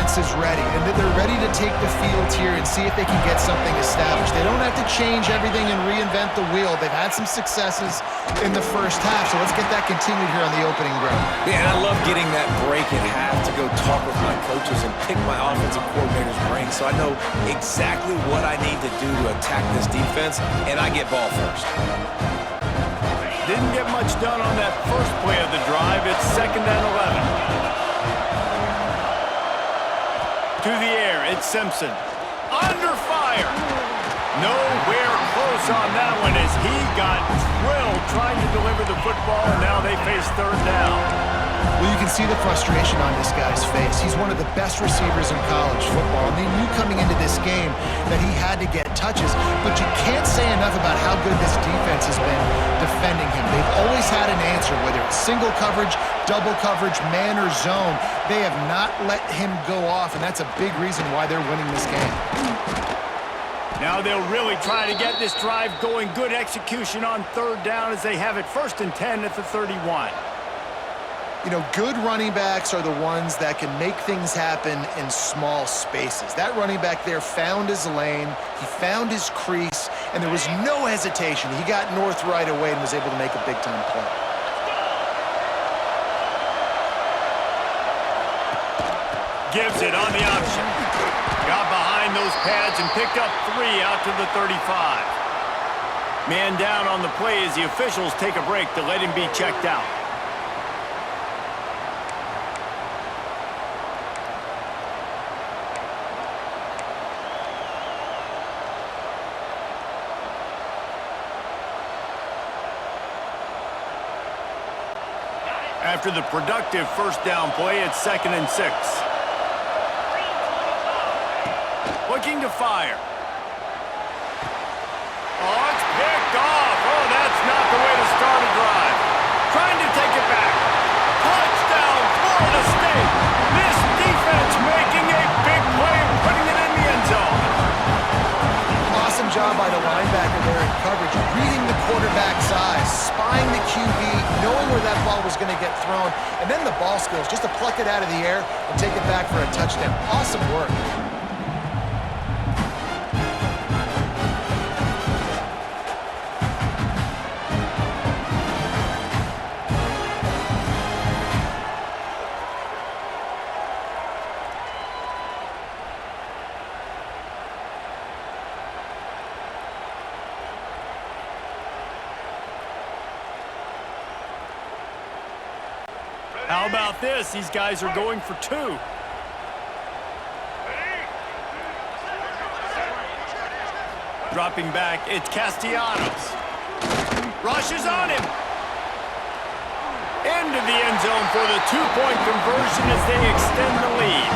defense is ready, and that they're ready to take the field here and see if they can get something established. They don't have to change everything and reinvent the wheel. They've had some successes in the first half, so let's get that continued here on the opening drive. Yeah, and I love getting that break at half to go talk with my coaches and pick my offensive coordinator's brain so I know exactly what I need to do to attack this defense, and I get ball first. Didn't get much done on that first play of the drive. It's 2nd and 11. To the air, it's Simpson. Under fire. Nowhere close on that one as he got drilled trying to deliver the football, and now they face 3rd down. Well, you can see the frustration on this guy's face. He's one of the best receivers in college football, and they knew coming into this game that he had to get touches, but you can't say enough about how good this defense has been defending him. They've always had an answer, whether it's single coverage, double coverage, man or zone. They have not let him go off, and that's a big reason why they're winning this game. Now they'll really try to get this drive going. Good execution on 3rd down as they have it 1st and 10 at the 31. You know, good running backs are the ones that can make things happen in small spaces. That running back there found his lane, he found his crease, and there was no hesitation. He got north right away and was able to make a big-time play. Gives it on the option. Got behind those pads and picked up 3 out to the 35. Man down on the play as the officials take a break to let him be checked out. After the productive 1st down play, it's 2nd and 6. Looking to fire. Oh, it's picked off. Oh, that's not the way to start a drive. Trying to take it back. Touchdown, Florida State. This defense making a big play and putting it in the end zone. Awesome job by the linebacker there in coverage, reading the quarterback's eyes, spying the QB, knowing where that ball was going to get thrown, and then the ball skills just to pluck it out of the air and take it back for a touchdown. Awesome work. How about this? These guys are going for 2. Dropping back, it's Castellanos. Rushes on him. Into the end zone for the 2-point conversion as they extend the lead.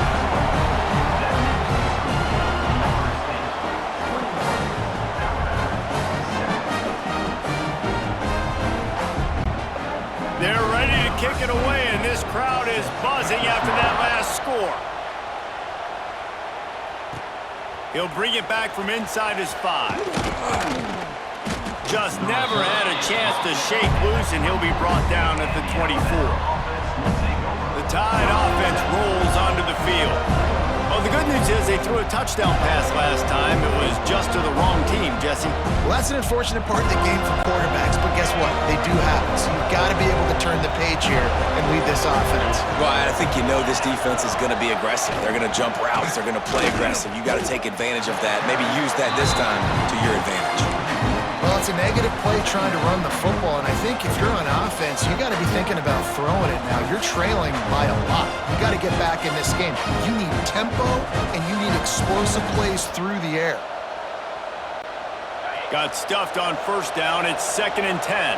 They're ready to kick it away, and this crowd is buzzing after that last score. He'll bring it back from inside his 5. Just never had a chance to shake loose, and he'll be brought down at the 24. The Tide offense rolls onto the field. Well, the good news is they threw a touchdown pass last time. It was just to the wrong team, Jesse. Well, that's an unfortunate part of the game for quarterbacks, but guess what? They do happen, so you've got to be able to turn the page here and lead this offense. Well, I think you know this defense is going to be aggressive. They're going to jump routes. They're going to play aggressive. You got to take advantage of that. Maybe use that this time to your advantage. Well, it's a negative play trying to run the football, and I think if you're on offense, you got to be thinking about throwing it now. You're trailing by a lot. You got to get back in this game. You need tempo, and you need explosive plays through the air. Got stuffed on 1st down. It's 2nd and 10.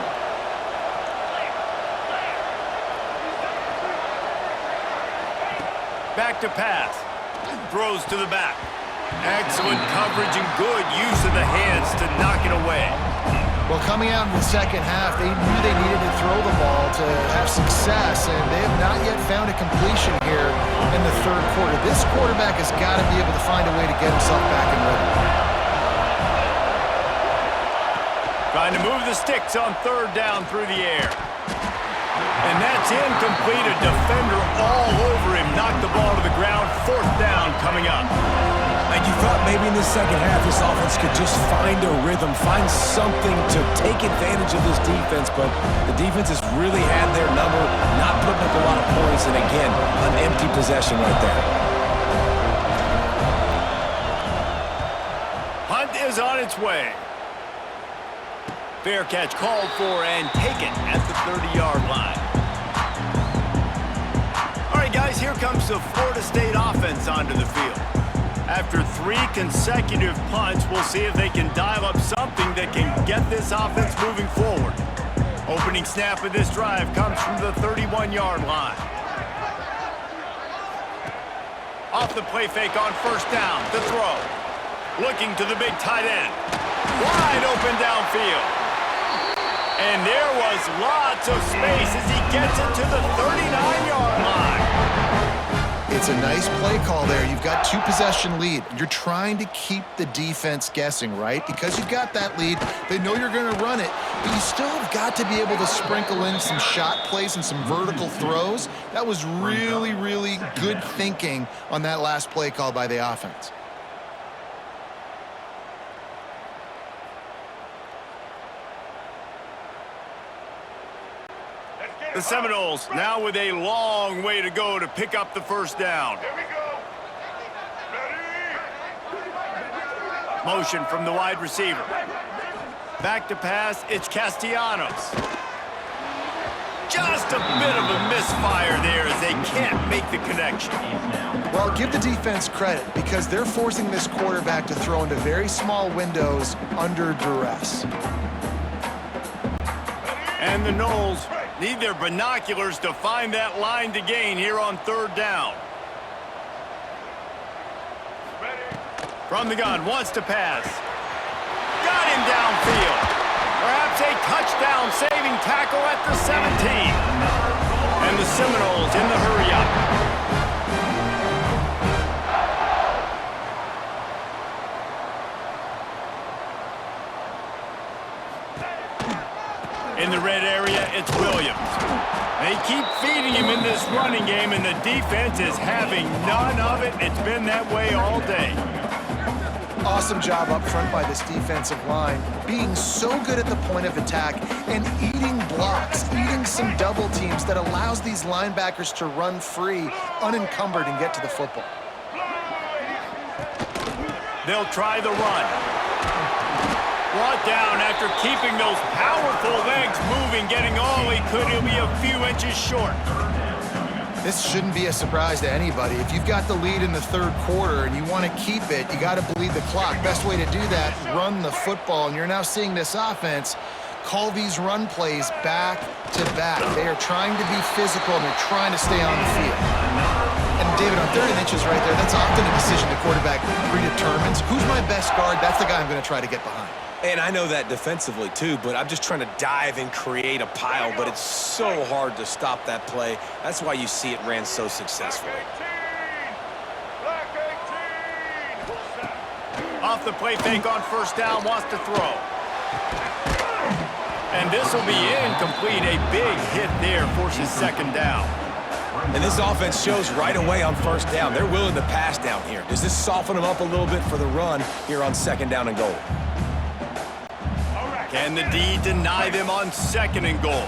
Back to pass. Throws to the back. Excellent coverage and good use of the hands to knock it away. Well, coming out in the second half, they knew they needed to throw the ball to have success, and they have not yet found a completion here in the 3rd quarter. This quarterback has got to be able to find a way to get himself back in rhythm. Trying to move the sticks on 3rd down through the air. And that's incomplete. A defender all over him. Knocked the ball to the ground. 4th down. coming up. And you thought maybe in the second half this offense could just find a rhythm, find something to take advantage of this defense, but the defense has really had their number, not putting up a lot of points, and again, an empty possession right there. Punt is on its way. Fair catch called for and taken at the 30-yard line. All right, guys, here comes the Florida State offense onto the field. After 3 consecutive punts, we'll see if they can dial up something that can get this offense moving forward. Opening snap of this drive comes from the 31-yard line. Off the play fake on first down, the throw. Looking to the big tight end. Wide open downfield. And there was lots of space as he gets it to the 39-yard line. It's a nice play call there. You've got 2-possession lead. You're trying to keep the defense guessing, right? Because you've got that lead, they know you're going to run it, but you still have got to be able to sprinkle in some shot plays and some vertical throws. That was really, really good thinking on that last play call by the offense. The Seminoles now with a long way to go to pick up the first down. Here we go. Ready? Motion from the wide receiver. Back to pass, it's Castellanos. Just a bit of a misfire there as they can't make the connection. Well, give the defense credit because they're forcing this quarterback to throw into very small windows under duress. And the Noles need their binoculars to find that line to gain here on third down. From the gun, wants to pass. Got him downfield. Perhaps a touchdown-saving tackle at the 17. And the Seminoles in the hurry-up. In the red area, it's Williams. They keep feeding him in this running game, and the defense is having none of it. It's been that way all day. Awesome job up front by this defensive line, being so good at the point of attack and eating blocks, eating some double teams that allows these linebackers to run free, unencumbered, and get to the football. They'll try the run. Brought down after keeping those powerful legs moving, getting all he could. He'll be a few inches short. This shouldn't be a surprise to anybody. If you've got the lead in the third quarter and you want to keep it, you got to bleed the clock. Best way to do that, run the football. And you're now seeing this offense call these run plays back to back. They are trying to be physical and they're trying to stay on the field. And David, on 3rd and inches right there, that's often a decision the quarterback predetermines. Who's my best guard? That's the guy I'm going to try to get behind. And I know that defensively too, but I'm just trying to dive and create a pile, but it's so hard to stop that play. That's why you see it ran so successfully. Black 18. Off the play fake on first down, wants to throw. And this will be incomplete. A big hit there forces second down. And this offense shows right away on first down. They're willing to pass down here. Does this soften them up a little bit for the run here on second down and goal? Can the D deny them on 2nd and goal?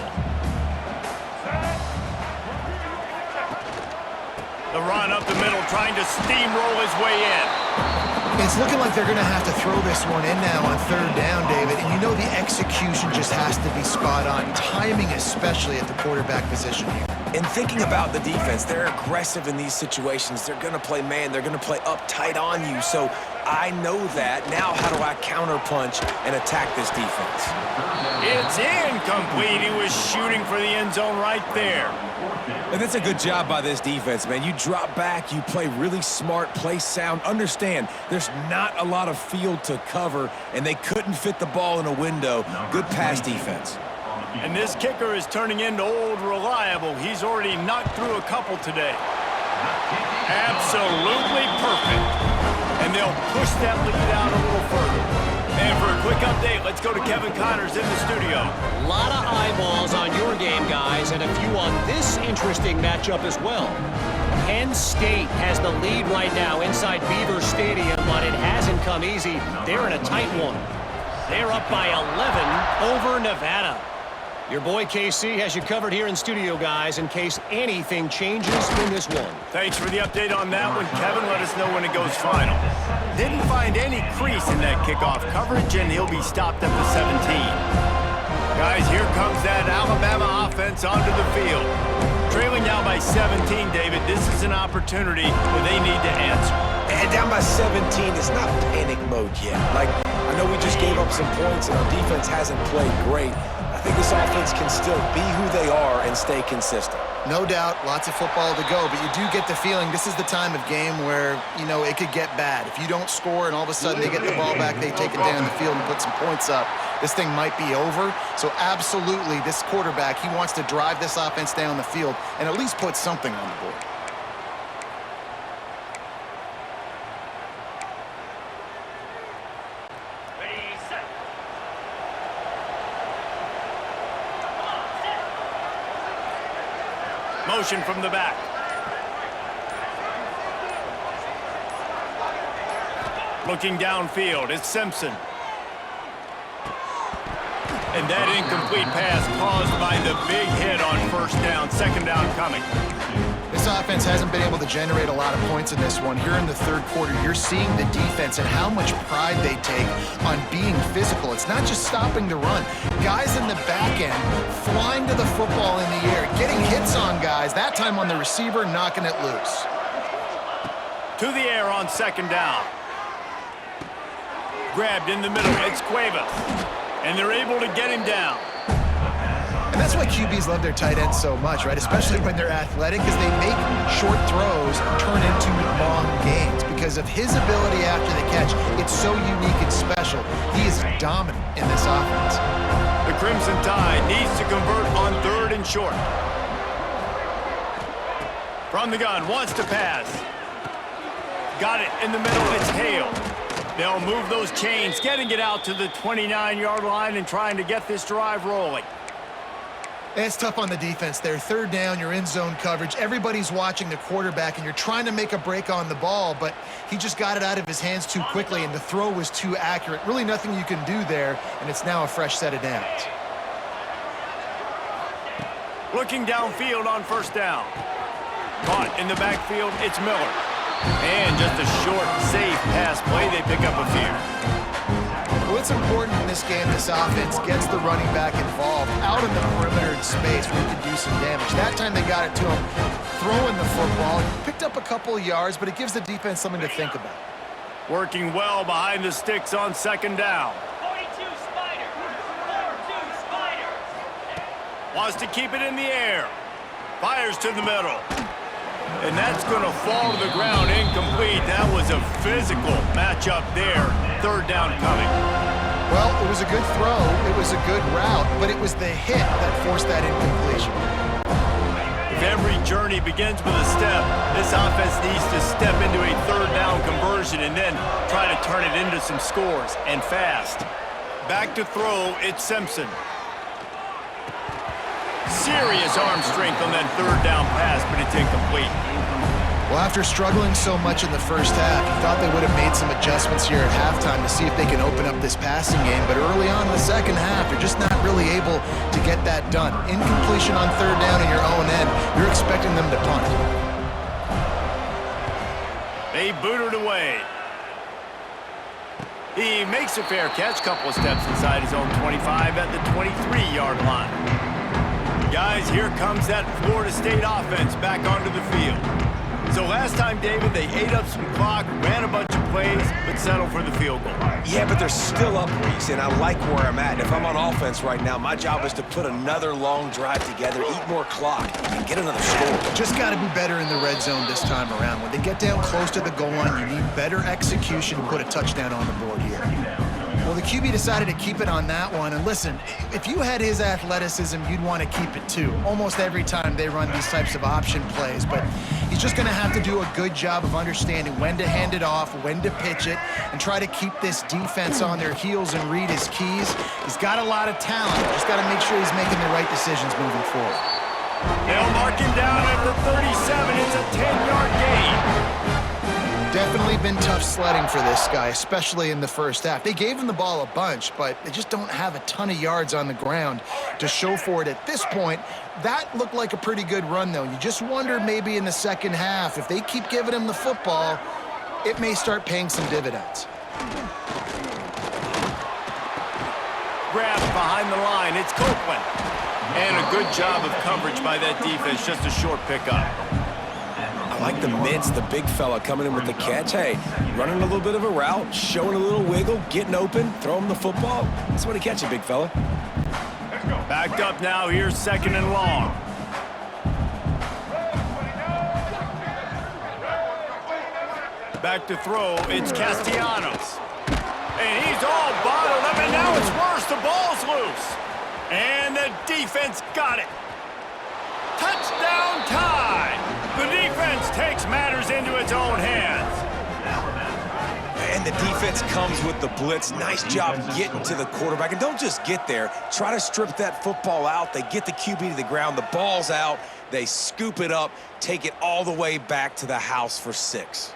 The run up the middle, trying to steamroll his way in. It's looking like they're going to have to throw this one in now on 3rd down, David. And you know the execution just has to be spot on. Timing especially at the quarterback position here. And thinking about the defense, they're aggressive in these situations. They're going to play man. They're going to play up tight on you. So I know that. Now how do I counterpunch and attack this defense? It's incomplete. He was shooting for the end zone right there. And that's a good job by this defense, man. You drop back, you play really smart, play sound. Understand, there's not a lot of field to cover, and they couldn't fit the ball in a window. Good pass defense. And this kicker is turning into old reliable. He's already knocked through a couple today. Absolutely perfect. And they'll push that lead out a little further. And for a quick update, let's go to Kevin Connors in the studio. A lot of eyeballs on your game, guys, and a few on this interesting matchup as well. Penn State has the lead right now inside Beaver Stadium, but it hasn't come easy. They're in a tight one. They're up by 11 over Nevada. Your boy KC has you covered here in studio, guys, in case anything changes in this one. Thanks for the update on that one, Kevin. Let us know when it goes final. Didn't find any crease in that kickoff coverage, and he'll be stopped at the 17. Guys, here comes that Alabama offense onto the field. Trailing now by 17, David. This is an opportunity where they need to answer. And down by 17, it's not panic mode yet. Like, I know we just gave up some points and our defense hasn't played great. I think this offense can still be who they are and stay consistent. No doubt, lots of football to go, but you do get the feeling this is the time of game where, you know, it could get bad. If you don't score and all of a sudden they get the ball back, they take it down the field and put some points up, this thing might be over. So absolutely, this quarterback, he wants to drive this offense down the field and at least put something on the board. Motion from the back. Looking downfield, it's Simpson. And that incomplete pass caused by the big hit on first down. Second down coming. This offense hasn't been able to generate a lot of points in this one. Here in the third quarter, you're seeing the defense and how much pride they take on being physical. It's not just stopping the run. Guys in the back end flying to the football in the air, getting hits on guys, that time on the receiver, knocking it loose. To the air on second down. Grabbed in the middle, it's Cuevas. And they're able to get him down. And that's why QBs love their tight ends so much, right? Especially when they're athletic, because they make short throws turn into long gains. Because of his ability after the catch, it's so unique and special. He is dominant in this offense. The Crimson Tide needs to convert on third and short. From the gun, wants to pass. Got it in the middle, it's Hale. They'll move those chains, getting it out to the 29-yard line and trying to get this drive rolling. It's tough on the defense there. Third down, you're in zone coverage. Everybody's watching the quarterback, and you're trying to make a break on the ball, but he just got it out of his hands too quickly, and the throw was too accurate. Really nothing you can do there, and it's now a fresh set of downs. Looking downfield on first down. Caught in the backfield, it's Miller. And just a short, safe pass play. They pick up a few. Well, it's important in this game this offense gets the running back involved out in the perimeter in space where he can do some damage. That time they got it to him throwing the football. He picked up a couple of yards, but it gives the defense something to think about. Working well behind the sticks on second down. 42 Spider. 4-2 Spider. Wants to keep it in the air. Fires to the middle. And that's going to fall to the ground incomplete. That was a physical matchup there. Third down coming. Well, it was a good throw. It was a good route, but it was the hit that forced that incompletion. If every journey begins with a step, this offense needs to step into a third down conversion and then try to turn it into some scores, and fast. Back to throw, it's Simpson. Serious arm strength on that third down pass, but it's incomplete. Well, after struggling so much in the first half, you thought they would have made some adjustments here at halftime to see if they can open up this passing game. But early on in the second half, they're just not really able to get that done. Incompletion on third down in your own end, you're expecting them to punt. They booted away. He makes a fair catch, couple of steps inside his own 25 at the 23-yard line. Guys, here comes that Florida State offense back onto the field. So last time, David, they ate up some clock, ran a bunch of plays, but settled for the field goal. Yeah, but they're still up, Reese, and I like where I'm at. If I'm on offense right now, my job is to put another long drive together, eat more clock, and get another score. Just got to be better in the red zone this time around. When they get down close to the goal line, you need better execution to put a touchdown on the board here. Well, the QB decided to keep it on that one. And listen, if you had his athleticism, you'd want to keep it too. Almost every time they run these types of option plays. But he's just going to have to do a good job of understanding when to hand it off, when to pitch it, and try to keep this defense on their heels and read his keys. He's got a lot of talent. Just got to make sure he's making the right decisions moving forward. They'll mark him down at the 37. It's a 10-yard gain. Definitely been tough sledding for this guy, especially in the first half. They gave him the ball a bunch, but they just don't have a ton of yards on the ground to show for it at this point. That looked like a pretty good run, though. You just wonder maybe in the second half, if they keep giving him the football, it may start paying some dividends. Grabs behind the line. It's Copeland. And a good job of coverage by that defense. Just a short pickup. I like the mitts, the big fella coming in with the catch. Hey, running a little bit of a route, showing a little wiggle, getting open, throw him the football. That's what he catch it, big fella. Backed up now. Here's 2nd and long. Back to throw. It's Castellanos. And he's all bottled up, and now it's worse. The ball's loose. And the defense got it. Touchdown tie. The defense takes matters into its own hands. And the defense comes with the blitz. Nice job getting to the quarterback. And don't just get there. Try to strip that football out. They get the QB to the ground. The ball's out. They scoop it up, take it all the way back to the house for 6.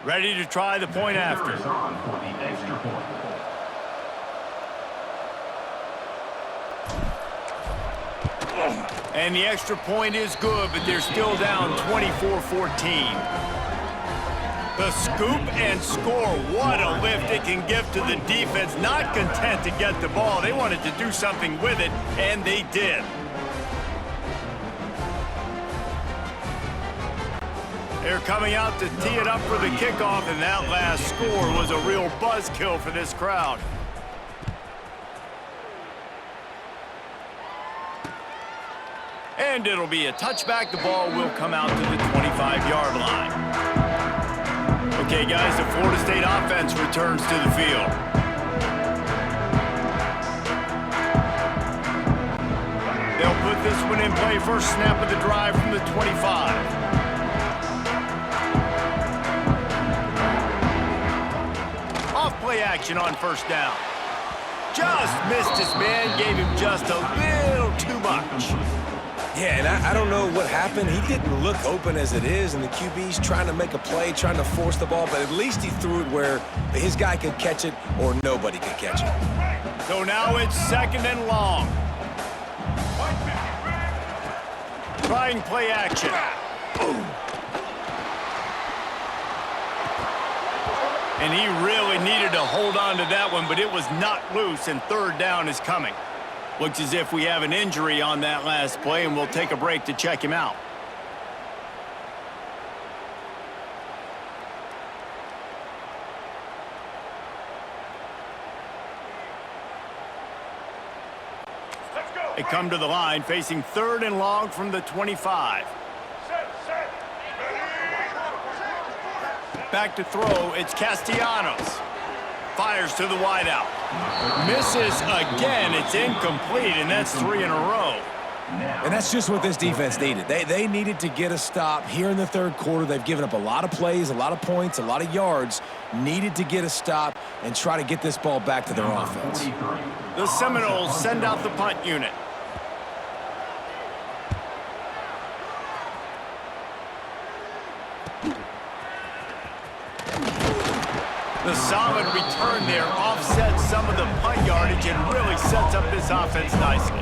Ready to try the point after. And the extra point is good, but they're still down 24-14. The scoop and score. What a lift it can give to the defense. Not content to get the ball. They wanted to do something with it, and they did. They're coming out to tee it up for the kickoff, and that last score was a real buzzkill for this crowd. And it'll be a touchback. The ball will come out to the 25-yard line. Okay, guys, the Florida State offense returns to the field. They'll put this one in play. First snap of the drive from the 25. Play action on first down. Just missed his man, gave him just a little too much. Yeah, and I don't know what happened. He didn't look open as it is, and the QB's trying to make a play, trying to force the ball, but at least he threw it where his guy could catch it or nobody could catch it. So now it's 2nd and long. Trying play action. And he really needed to hold on to that one, but it was not loose, and 3rd down is coming. Looks as if we have an injury on that last play, and we'll take a break to check him out. They come to the line, facing 3rd and long from the 25. Back to throw, it's Castellanos. Fires to the wideout. Misses again, it's incomplete, and that's 3 in a row. And that's just what this defense needed. They needed to get a stop here in the 3rd quarter. They've given up a lot of plays, a lot of points, a lot of yards. Needed to get a stop and try to get this ball back to their offense. The Seminoles send out the punt unit. The solid return there offsets some of the punt yardage and really sets up this offense nicely.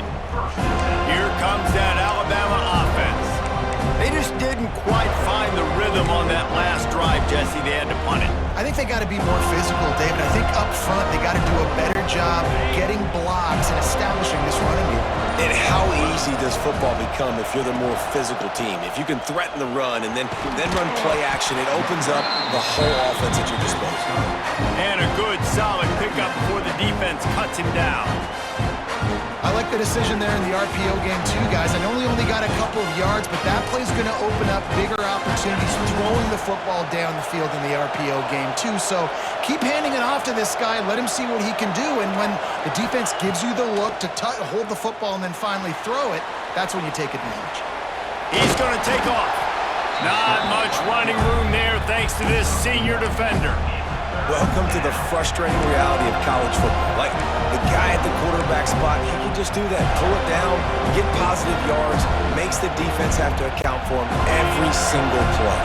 Here comes that Alabama offense. They just didn't quite find the rhythm on that last drive, Jesse. They had to punt it. I think they got to be more physical, David. I think up front they got to do a better job getting blocks and establishing this running game. And how easy does football become if you're the more physical team? If you can threaten the run and then run play action, it opens up the whole offense at your disposal. And a good, solid pickup before the defense cuts him down. I I like the decision there in the RPO game too, guys. I know he only got a couple of yards, but that play's going to open up bigger opportunities throwing the football down the field in the RPO game too. So keep handing it off to this guy. Let him see what he can do. And when the defense gives you the look to hold the football and then finally throw it, that's when you take advantage. He's going to take off. Not much running room there thanks to this senior defender. Welcome to the frustrating reality of college football. Like, the guy at the quarterback spot, he can just do that. Pull it down, get positive yards, makes the defense have to account for him every single play.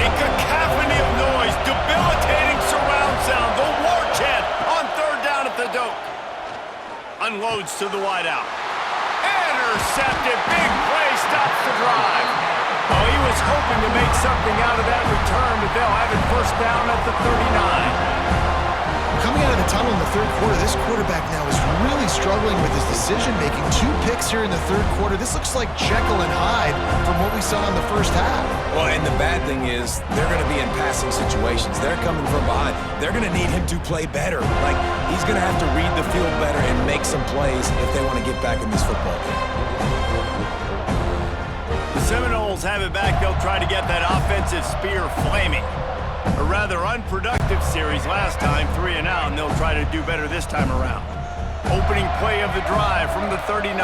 A cacophony of noise, debilitating surround sound, the war chant on third down at the dope. Unloads to the wideout. Intercepted, big play, stops the drive. Oh, he was hoping to make something out of that return, but they'll have it first down at the 39. Coming out of the tunnel in the third quarter, this quarterback now is really struggling with his decision-making. 2 picks here in the third quarter. This looks like Jekyll and Hyde from what we saw in the first half. Well, and the bad thing is they're going to be in passing situations. They're coming from behind. They're going to need him to play better. Like, he's going to have to read the field better and make some plays if they want to get back in this football game. The Seminoles have it back. They'll try to get that offensive spear flaming. A rather unproductive series last time, 3 and out, and they'll try to do better this time around. Opening play of the drive from the 39.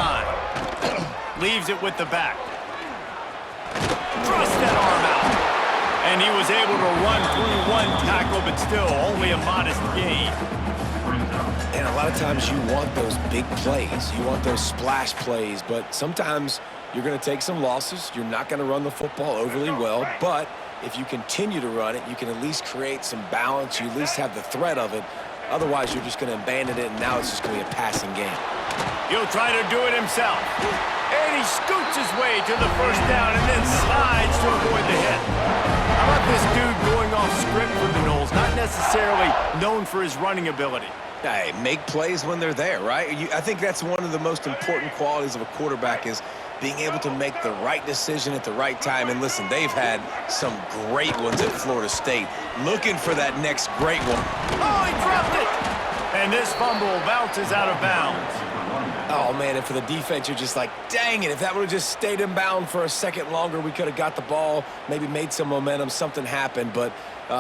Leaves it with the back. Thrust that arm out. And he was able to run through 1 tackle, but still only a modest gain. And a lot of times you want those big plays. You want those splash plays, but sometimes you're going to take some losses. You're not going to run the football overly well, but if you continue to run it, you can at least create some balance. You at least have the threat of it. Otherwise, you're just going to abandon it, and now it's just going to be a passing game. He'll try to do it himself. And he scoots his way to the first down and then slides to avoid the hit. How about this dude going off script for the Noles? Not necessarily known for his running ability. Hey, make plays when they're there, right? I think that's one of the most important qualities of a quarterback is being able to make the right decision at the right time. And listen, they've had some great ones at Florida State. Looking for that next great one. Oh, he dropped it! And this fumble bounces out of bounds. Oh, man, and for the defense, you're just like, dang it, if that would have just stayed in bound for a second longer, we could have got the ball, maybe made some momentum, something happened. But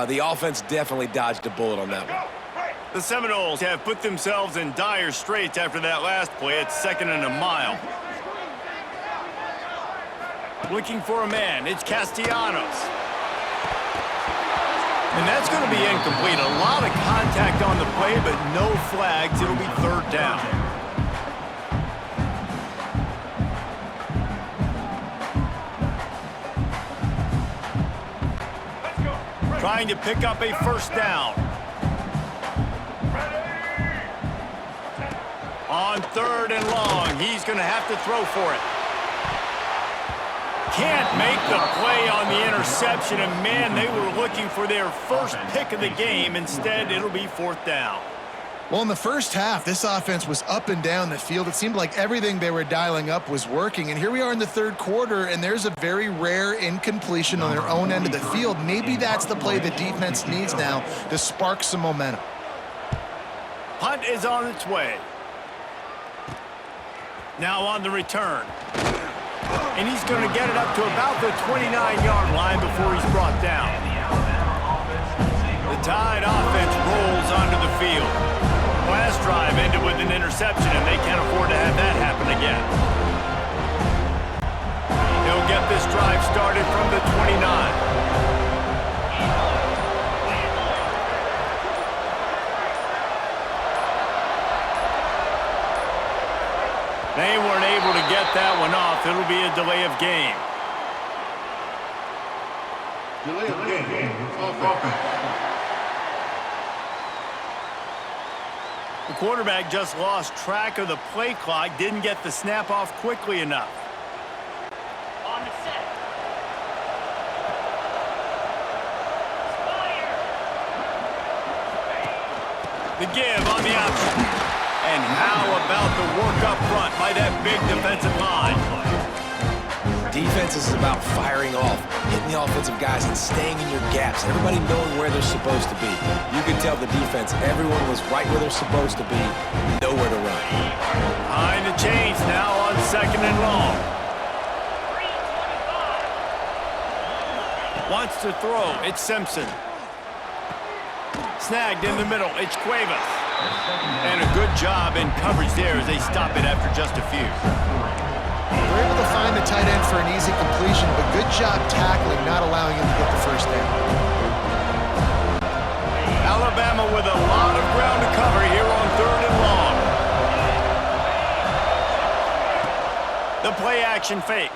the offense definitely dodged a bullet on that one. The Seminoles have put themselves in dire straits after that last play. It's 2nd and a mile. Looking for a man. It's Castellanos. And that's going to be incomplete. A lot of contact on the play, but no flags. It'll be 3rd down. Trying to pick up a first down. On 3rd and long, he's going to have to throw for it. Can't make the play on the interception, and man, they were looking for their first pick of the game. Instead, it'll be 4th down. Well, in the first half, this offense was up and down the field. It seemed like everything they were dialing up was working. And here we are in the third quarter, and there's a very rare incompletion on their own end of the field. Maybe that's the play the defense needs now to spark some momentum. Punt is on its way. Now on the return. And he's going to get it up to about the 29-yard line before he's brought down. The Tide offense rolls onto the field. Last drive ended with an interception, and they can't afford to have that happen again. He'll get this drive started from the 29. They weren't able to get that one off. It'll be a delay of game. Delay of game. Offense. The quarterback just lost track of the play clock, didn't get the snap off quickly enough. On the set. The give on the option. And how about the work up front by that big defensive line? Defense is about firing off, hitting the offensive guys and staying in your gaps. Everybody knowing where they're supposed to be. You can tell the defense, everyone was right where they're supposed to be, nowhere to run. Behind the chains now on 2nd and long. Wants to throw. It's Simpson. Snagged in the middle. It's Cuevas. And a good job in coverage there as they stop it after just a few. They're able to find the tight end for an easy completion, but good job tackling, not allowing him to get the first down. Alabama with a lot of ground to cover here on 3rd and long. The play action fake.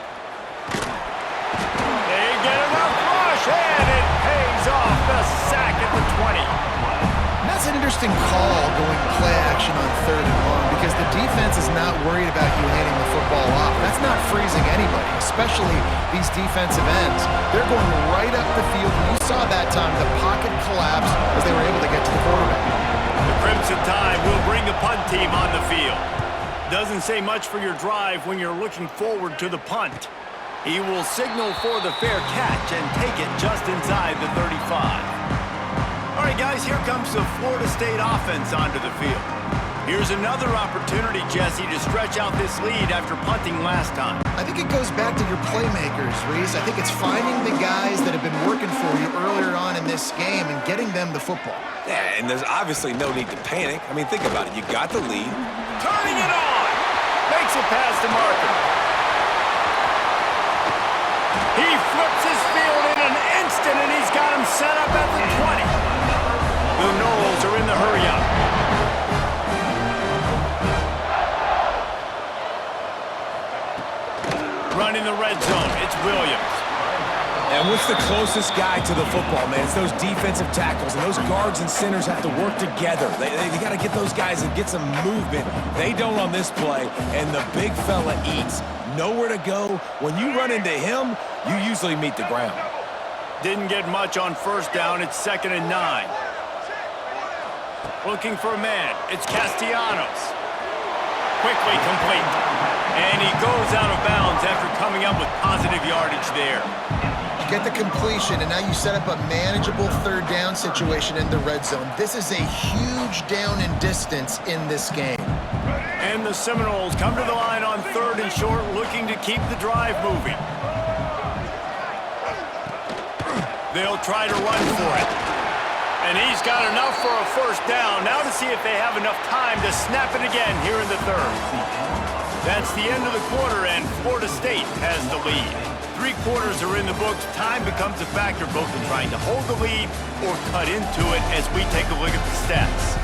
They get enough rush, and it pays off the sack at the 20. And that's an interesting call going play action on 3rd and long because the defense is not worried about you handing the football off. That's not freezing anybody, especially these defensive ends. They're going right up the field. And you saw that time the pocket collapse as they were able to get to the quarterback. The Crimson Tide will bring the punt team on the field. Doesn't say much for your drive when you're looking forward to the punt. He will signal for the fair catch and take it just inside the 35. All right, guys, here comes the Florida State offense onto the field. Here's another opportunity, Jesse, to stretch out this lead after punting last time. I think it goes back to your playmakers, Reese. I think it's finding the guys that have been working for you earlier on in this game and getting them the football. Yeah, and there's obviously no need to panic. I mean, think about it. You got the lead. Turning it on! Makes it past the marker. He flips his field in an instant, and he's got him set up at the 20. The Noles are in the hurry-up. Running the red zone, it's Williams. And what's the closest guy to the football, man? It's those defensive tackles, and those guards and centers have to work together. They got to get those guys and get some movement. They don't on this play, and the big fella eats. Nowhere to go. When you run into him, you usually meet the ground. Didn't get much on 1st down. It's 2nd and 9. Looking for a man. It's Castellanos. Quickly complete. And he goes out of bounds after coming up with positive yardage there. You get the completion, and now you set up a manageable 3rd down situation in the red zone. This is a huge down in distance in this game. And the Seminoles come to the line on 3rd and short, looking to keep the drive moving. They'll try to run for it. And he's got enough for a 1st down. Now to see if they have enough time to snap it again here in the 3rd. That's the end of the quarter, and Florida State has the lead. 3 quarters are in the books. Time becomes a factor both in trying to hold the lead or cut into it as we take a look at the stats.